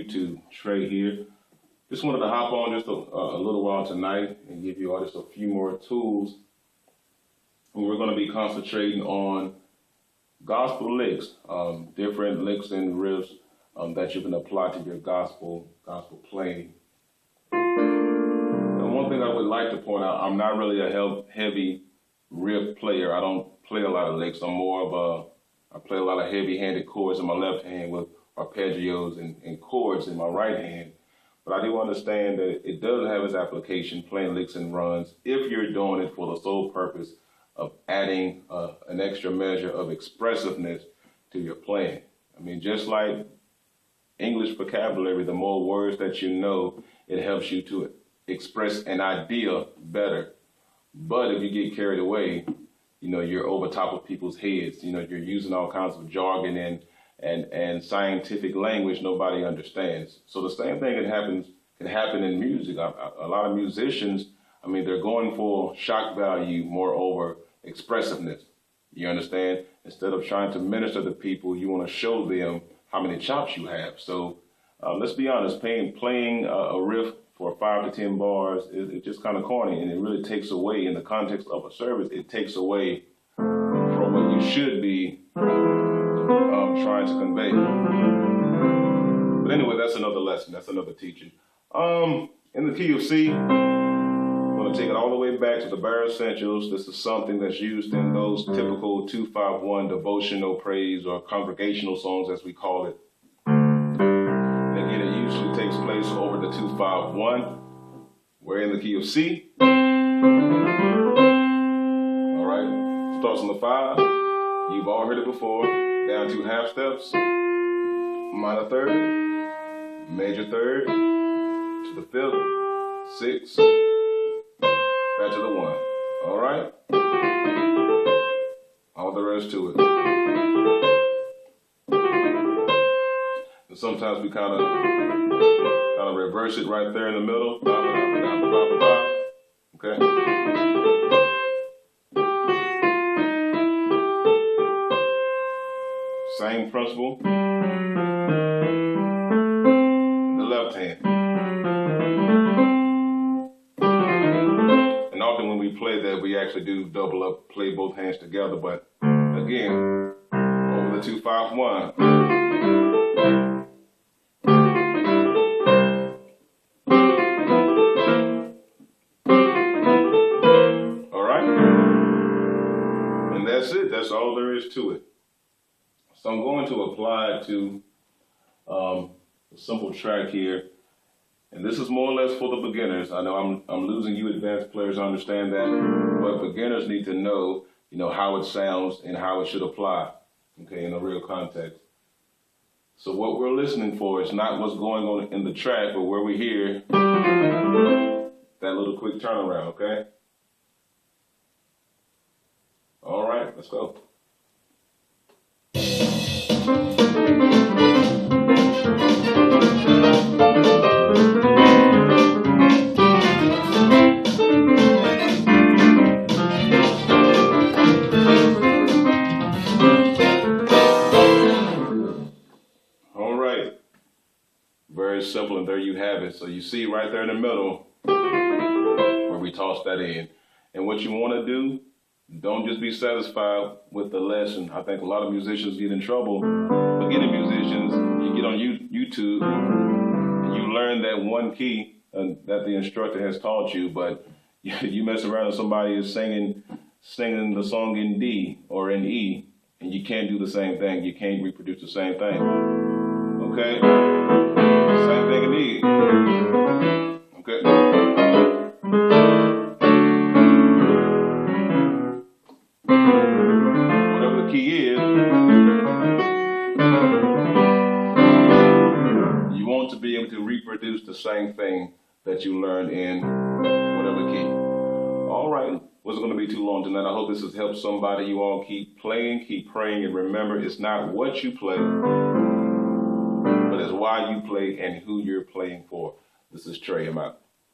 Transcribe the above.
YouTube? Trey here. Just wanted to hop on just a little while tonight and give you all just a few more tools. And we're going to be concentrating on gospel licks, different licks and riffs that you can apply to your gospel playing. And one thing I would like to point out, I'm not really a heavy riff player. I don't play a lot of licks. I'm more of I play a lot of heavy-handed chords in my left hand with arpeggios and chords in my right hand. But I do understand that it does have its application, playing licks and runs, if you're doing it for the sole purpose of adding an extra measure of expressiveness to your playing. I mean, just like English vocabulary, the more words that you know, it helps you to express an idea better. But if you get carried away, you know, you're over top of people's heads. You know, you're using all kinds of jargon and scientific language nobody understands. So the same thing can happen in music. A lot of musicians, I mean, they're going for shock value more over expressiveness. You understand? Instead of trying to minister to people, you want to show them how many chops you have. So let's be honest, playing a riff for 5 to 10 bars is just kind of corny, and it really takes away, in the context of a service, it takes away from what you should be trying to convey. But anyway, that's another lesson, that's another teaching. In the key of C, I'm going to take it all the way back to the bare essentials. This is something that's used in those typical 2-5-1 devotional praise or congregational songs, as we call it. Again, it usually takes place over the 2-5-1. We're in the key of C. All right, starts on the 5. You've all heard it before. Down 2 half steps, minor third, major third, to the 5th, 6, back to the 1. All right, all the rest to it. And sometimes we kind of reverse it right there in the middle. Okay. Same principle. The left hand. And often when we play that, we actually do double up, play both hands together. But again, over the 2-5-1. All right? And that's it. That's all there is to it. So I'm going to apply it to a simple track here. And this is more or less for the beginners. I know I'm losing you advanced players, I understand that. But beginners need to know, you know, how it sounds and how it should apply, okay, in a real context. So what we're listening for is not what's going on in the track, but where we hear that little quick turnaround, okay? All right, let's go. Very simple, and there you have it. So you see right there in the middle where we toss that in. And what you want to do, don't just be satisfied with the lesson. I think a lot of musicians get in trouble. Beginning musicians, you get on YouTube and you learn that one key that the instructor has taught you, but you mess around and somebody is singing the song in D or in E, and you can't do the same thing. You can't reproduce the same thing. Okay? Same thing in E. Okay? Whatever the key is, you want to be able to reproduce the same thing that you learned in whatever key. All right. Wasn't going to be too long tonight. I hope this has helped somebody. You all keep playing, keep praying, and remember, it's not what you play, but it's why you play and who you're playing for. This is Trey. I'm out.